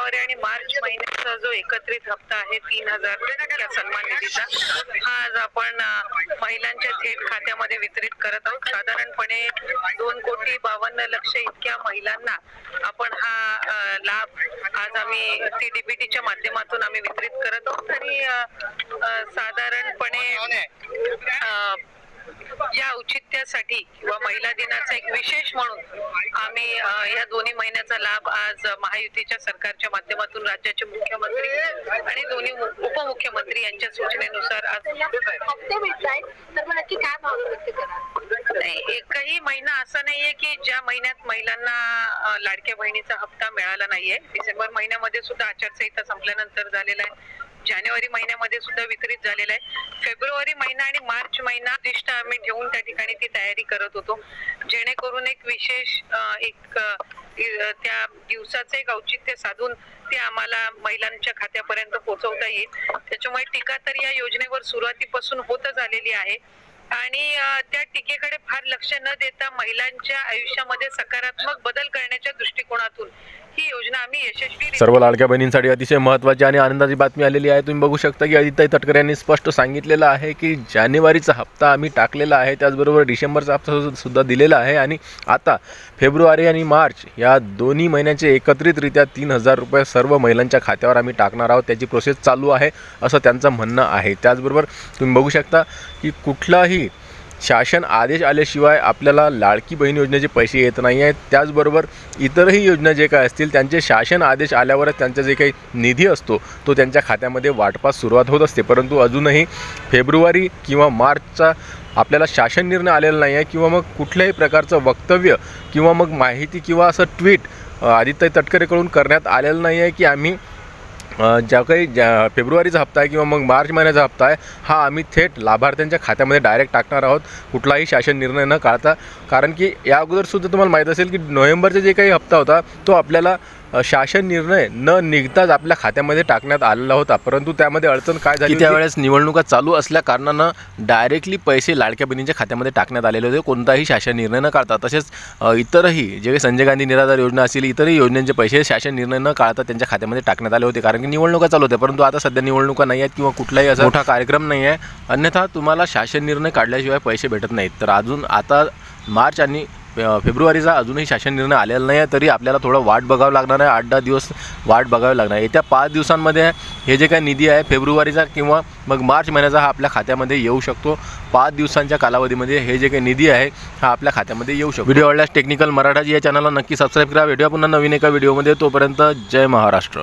जानेवारी आणि मार्च महिन्याचा जो एकत्रित हप्ता आहे 3000 या सन्मान निधीचा, हा आज आपण महिलांच्या थेट खात्यामध्ये वितरित करत आहोत. साधारणपणे 2,52,00,000 इतक्या महिलांना आपण हा लाभ आज आम्ही CDBTच्या माध्यमातून आम्ही वितरित करत आहोत. आणि साधारणपणे या औचित्यासाठी किंवा महिला दिनाचा एक विशेष म्हणून आम्ही या दोन्ही महिन्याचा लाभ आज महायुतीच्या सरकारच्या माध्यमातून राज्याचे मुख्यमंत्री आणि दोन्ही उपमुख्यमंत्री यांच्या सूचनेनुसार आज हप्ते मिळत आहेत. तर मग नक्की काय भाव व्यक्त करा? एकही महिना असा नाहीये की ज्या महिन्यात महिलांना लाडक्या बहिणीचा हप्ता मिळाला नाहीये. डिसेंबर महिन्यामध्ये सुद्धा आचारसंहिता संपल्यानंतर झालेला आहे. जानेवारी महिन्यामध्ये सुद्धा वितरित झालेला आहे. फेब्रुवारी महिना आणि मार्च महिना दिष्ट आम्ही ठेवून त्या ठिकाणी ती तयारी करत होतो, जेणेकरून एक विशेष त्या दिवसाचे एक औचित्य साधून ते आम्हाला महिलांच्या खात्यापर्यंत पोहोचवता येईल. त्याच्यामुळे टीका तर या योजनेवर सुरुवातीपासून होतच आलेली आहे आणि त्या टीकेकडे फार लक्ष न देता महिलांच्या आयुष्यामध्ये सकारात्मक बदल करण्याच्या दृष्टिकोनातून ही योजना आम्ही यशस्वी. सर्व लाडक्या बहिणींसाठी अतिशय महत्त्वाची आणि आनंदाची बातमी आलेली आहे. तुम्ही बघू शकता की आदित्य तटकरे यांनी स्पष्ट सांगितलेलं आहे की जानेवारीचा हप्ता आम्ही टाकलेला आहे, त्याचबरोबर डिसेंबरचा हप्ता सुद्धा दिलेला आहे आणि आता फेब्रुवारी आणि मार्च या दोन्ही महिन्याचे एकत्रितरित्या 3000 रुपये सर्व महिलांच्या खात्यावर आम्ही टाकणार आहोत. त्याची प्रोसेस चालू आहे असं त्यांचं म्हणणं आहे. त्याचबरोबर तुम्ही बघू शकता की कुठलाही शासन आदेश आल्याशिवाय आपल्याला लाडकी बहीण योजनेचे पैसे येत नाही आहेत. त्याचबरोबर इतरही योजना जे काय असतील त्यांचे शासन आदेश आल्यावरच त्यांचा जे काही निधी असतो तो त्यांच्या खात्यामध्ये वाटपास सुरुवात होत असते. परंतु अजूनही फेब्रुवारी किंवा मार्चचा आपल्याला शासन निर्णय आलेला नाही आहे किंवा मग कुठल्याही प्रकारचं वक्तव्य किंवा मग माहिती किंवा असं ट्विट आदित्य तटकरेकडून करण्यात आलेलं नाही आहे की आम्ही ज्या काही फेब्रुवारीचा हप्ता आहे किंवा मग मार्च महिन्याचा हप्ता आहे हा आम्ही थेट लाभार्थ्यांच्या खात्यामध्ये डायरेक्ट टाकणार आहोत, कुठलाही शासन निर्णय न काढता. कारण की या अगोदरसुद्धा तुम्हाला माहीत असेल की नोव्हेंबरचा जे काही हप्ता होता तो आपल्याला शासन निर्णय न निघताच आपल्या खात्यामध्ये टाकण्यात आलेला होता. परंतु त्यामध्ये अडचण काय झाली, त्यावेळेस निवडणुका चालू असल्या कारणानं डायरेक्टली पैसे लाडक्या बहिणींच्या खात्यामध्ये टाकण्यात आलेले होते, कोणताही शासन निर्णय न काढता. तसेच इतरही जे काही संजय गांधी निराधार योजना असेल, इतरही योजनांचे पैसे शासन निर्णय न काढता त्यांच्या खात्यामध्ये टाकण्यात आले होते, कारण की निवडणुका चालू होत्या. परंतु आता सध्या निवडणुका नाही आहेत किंवा कुठलाही असा मोठा कार्यक्रम नाही आहे, अन्यथा तुम्हाला शासन निर्णय काढल्याशिवाय पैसे भेटत नाहीत. तर अजून आता मार्च आणि फेब्रुवारीचा अजूनही शासन निर्णय आलेला नाही आहे, तरी आपल्याला थोडं वाट बघावं लागणार आहे. 8-10 दिवस वाट बघावी लागणार आहे. येत्या 5 दिवसांमध्ये हे जे काही निधी आहे फेब्रुवारीचा किंवा मग मार्च महिन्याचा हा आपल्या खात्यामध्ये येऊ शकतो. 5 दिवसांच्या कालावधीमध्ये हे जे काही निधी आहे हा आपल्या खात्यामध्ये येऊ शकतो. व्हिडिओ आवडल्यास टेक्निकल मराठाजी या चॅनलला नक्की सबस्क्राईब करा. भेटूया पुन्हा नवीन एका व्हिडिओमध्ये. तोपर्यंत जय महाराष्ट्र.